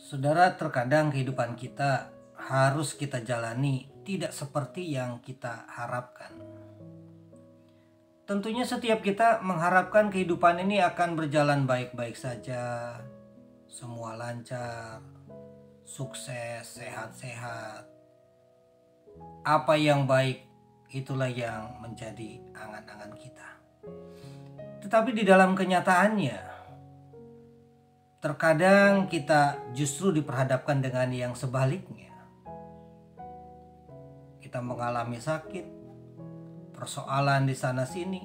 Saudara, terkadang kehidupan kita harus kita jalani tidak seperti yang kita harapkan. Tentunya setiap kita mengharapkan kehidupan ini akan berjalan baik-baik saja, semua lancar, sukses, sehat-sehat. Apa yang baik itulah yang menjadi angan-angan kita. Tetapi di dalam kenyataannya, terkadang kita justru diperhadapkan dengan yang sebaliknya. Kita mengalami sakit, persoalan di sana sini.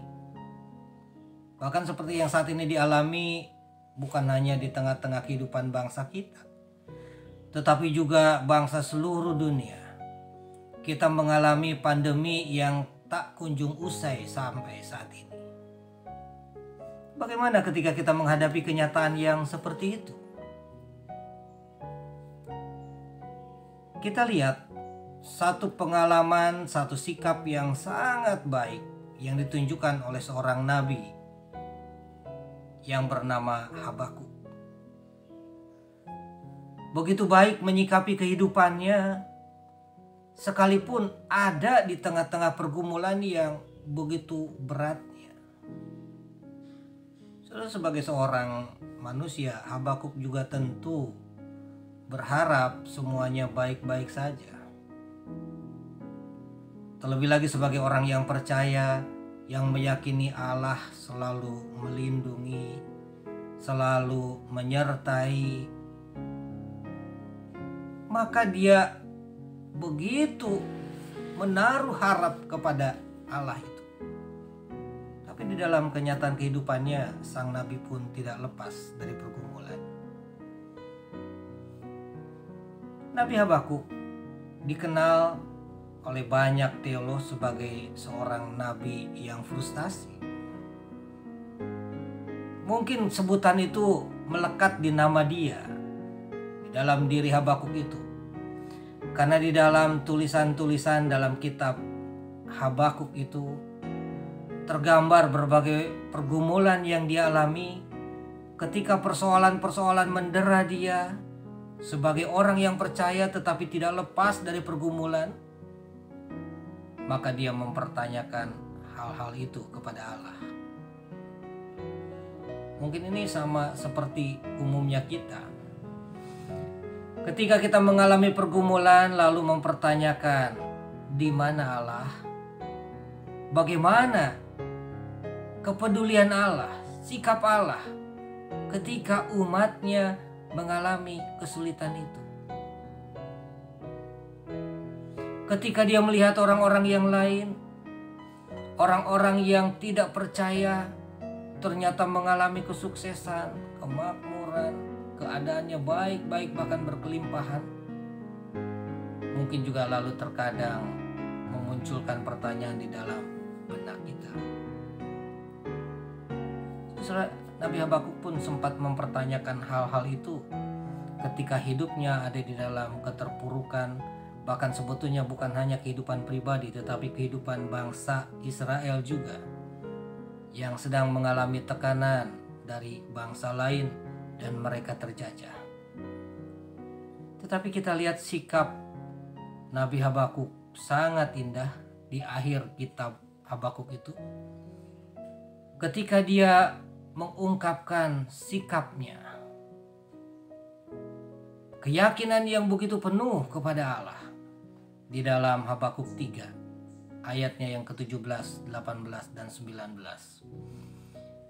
Bahkan seperti yang saat ini dialami bukan hanya di tengah-tengah kehidupan bangsa kita, tetapi juga bangsa seluruh dunia. Kita mengalami pandemi yang tak kunjung usai sampai saat ini. Bagaimana ketika kita menghadapi kenyataan yang seperti itu? Kita lihat satu pengalaman, satu sikap yang sangat baik yang ditunjukkan oleh seorang nabi yang bernama Habakuk. Begitu baik menyikapi kehidupannya, sekalipun ada di tengah-tengah pergumulan yang begitu beratnya. Sebagai seorang manusia, Habakuk juga tentu berharap semuanya baik-baik saja. Terlebih lagi sebagai orang yang percaya, yang meyakini Allah selalu melindungi, selalu menyertai, maka dia begitu menaruh harap kepada Allah itu. Tapi di dalam kenyataan kehidupannya, sang nabi pun tidak lepas dari pergumulan. Nabi Habakuk dikenal oleh banyak teolog sebagai seorang nabi yang frustasi. Mungkin sebutan itu melekat di nama dia, di dalam diri Habakuk itu. Karena di dalam tulisan-tulisan dalam kitab Habakuk itu tergambar berbagai pergumulan yang dia alami ketika persoalan-persoalan mendera dia sebagai orang yang percaya tetapi tidak lepas dari pergumulan. Maka dia mempertanyakan hal-hal itu kepada Allah. Mungkin ini sama seperti umumnya kita. Ketika kita mengalami pergumulan lalu mempertanyakan, di mana Allah? Bagaimana kepedulian Allah, sikap Allah ketika umatnya mengalami kesulitan itu? Ketika dia melihat orang-orang yang lain, orang-orang yang tidak percaya ternyata mengalami kesuksesan, kemakmuran, keadaannya baik-baik bahkan berkelimpahan, mungkin juga lalu terkadang memunculkan pertanyaan di dalam benak kita. Nabi Habakuk pun sempat mempertanyakan hal-hal itu ketika hidupnya ada di dalam keterpurukan. Bahkan sebetulnya bukan hanya kehidupan pribadi tetapi kehidupan bangsa Israel juga yang sedang mengalami tekanan dari bangsa lain dan mereka terjajah. Tetapi kita lihat sikap Nabi Habakuk sangat indah di akhir kitab Habakuk itu. Ketika dia mengungkapkan sikapnya, keyakinan yang begitu penuh kepada Allah di dalam Habakuk 3 ayatnya yang ke-17, 18 dan 19.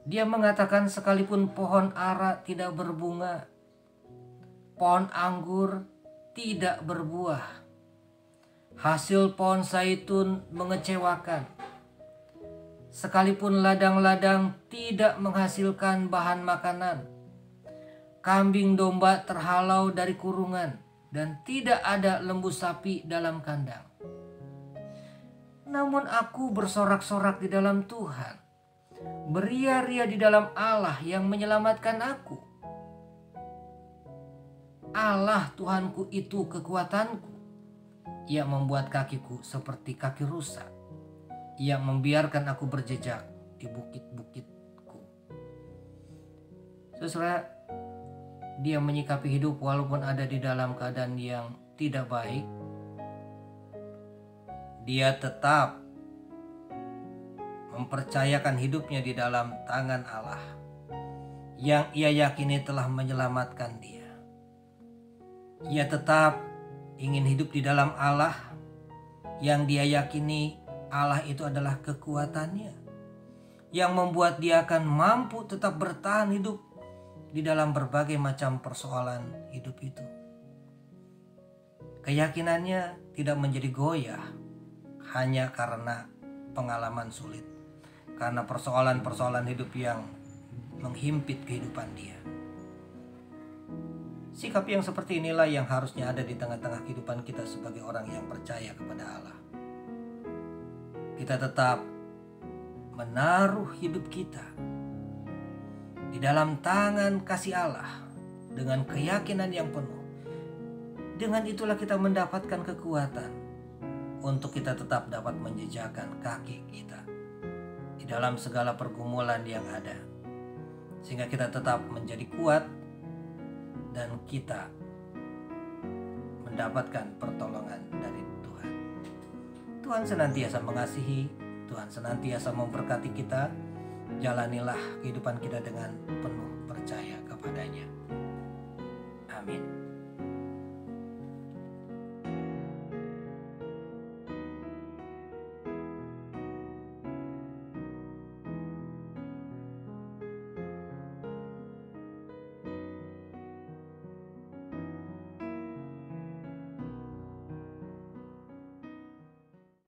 Dia mengatakan sekalipun pohon ara tidak berbunga, pohon anggur tidak berbuah, hasil pohon zaitun mengecewakan, sekalipun ladang-ladang tidak menghasilkan bahan makanan, kambing domba terhalau dari kurungan, dan tidak ada lembu sapi dalam kandang. Namun aku bersorak-sorak di dalam Tuhan, beria-ria di dalam Allah yang menyelamatkan aku. Allah Tuhanku itu kekuatanku. Ia membuat kakiku seperti kaki rusa. Ia membiarkan aku berjejak di bukit-bukitku. Saudara, dia menyikapi hidup walaupun ada di dalam keadaan yang tidak baik, dia tetap mempercayakan hidupnya di dalam tangan Allah yang ia yakini telah menyelamatkan dia. Ia tetap ingin hidup di dalam Allah yang dia yakini Allah itu adalah kekuatannya, yang membuat dia akan mampu tetap bertahan hidup di dalam berbagai macam persoalan hidup itu. Keyakinannya tidak menjadi goyah hanya karena pengalaman sulit, karena persoalan-persoalan hidup yang menghimpit kehidupan dia. Sikap yang seperti inilah yang harusnya ada di tengah-tengah kehidupan kita sebagai orang yang percaya kepada Allah. Kita tetap menaruh hidup kita di dalam tangan kasih Allah dengan keyakinan yang penuh. Dengan itulah kita mendapatkan kekuatan untuk kita tetap dapat menjejakkan kaki kita di dalam segala pergumulan yang ada, sehingga kita tetap menjadi kuat dan kita mendapatkan pertolongan dari Tuhan. Tuhan senantiasa mengasihi, Tuhan senantiasa memberkati kita. Jalanilah kehidupan kita dengan penuh percaya kepadanya. Amin.